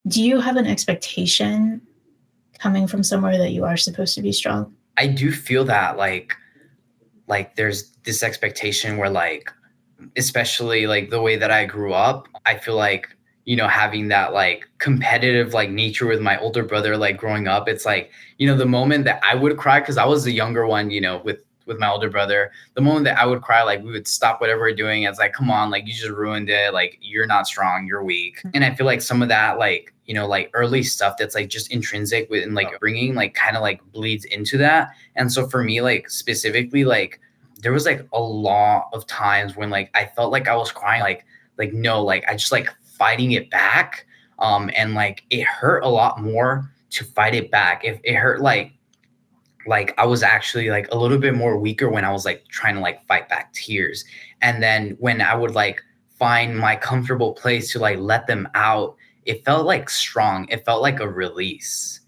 Do you have an expectation coming from somewhere that you are supposed to be strong? I do feel that like there's this expectation where like especially like the way that I grew up, I feel like, having that like competitive like nature with my older brother, like growing up, it's like, the moment that I would cry, because I was the younger one, with my older brother, the moment that I would cry, like we would stop whatever we're doing. It's like, come on, like you just ruined it. Like you're not strong, you're weak. And I feel like some of that, like, like early stuff that's like just intrinsic within like bringing, like kind of like bleeds into that. And so for me, like specifically, like there was like a lot of times when like I felt like I was crying, like no, like I just like fighting it back. And like it hurt a lot more to fight it back. If it hurt like I was actually like a little bit more weaker when I was like trying to like fight back tears. And then when I would like find my comfortable place to like let them out, it felt like strong. It felt like a release,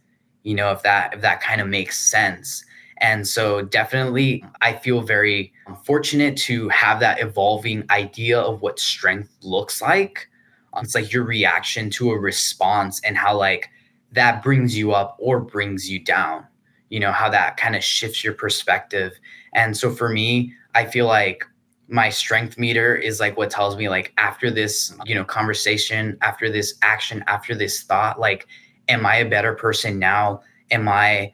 if that kind of makes sense. And so definitely I feel very fortunate to have that evolving idea of what strength looks like. It's like your reaction to a response and how like that brings you up or brings you down, how that kind of shifts your perspective. And so for me, I feel like my strength meter is like what tells me like after this, conversation, after this action, after this thought, like, am I a better person now? Am I,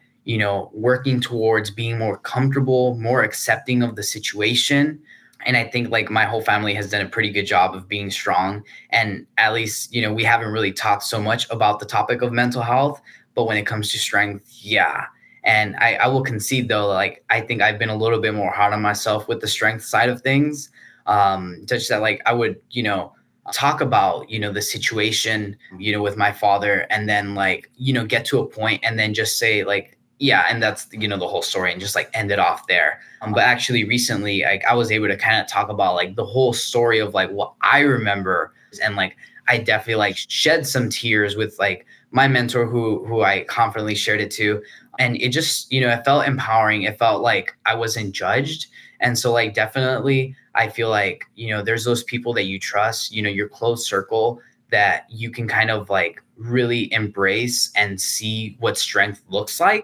working towards being more comfortable, more accepting of the situation? And I think like my whole family has done a pretty good job of being strong. And at least, we haven't really talked so much about the topic of mental health, but when it comes to strength, yeah. And I will concede though, like I think I've been a little bit more hard on myself with the strength side of things. Such that like I would, talk about, the situation, with my father, and then like, get to a point and then just say like, yeah, and that's, the whole story, and just like end it off there. But actually recently, like I was able to kind of talk about like the whole story of like what I remember. And like I definitely like shed some tears with like my mentor who I confidently shared it to. And it just, it felt empowering. It felt like I wasn't judged. And so like definitely I feel like, there's those people that you trust, your close circle, that you can kind of like really embrace and see what strength looks like.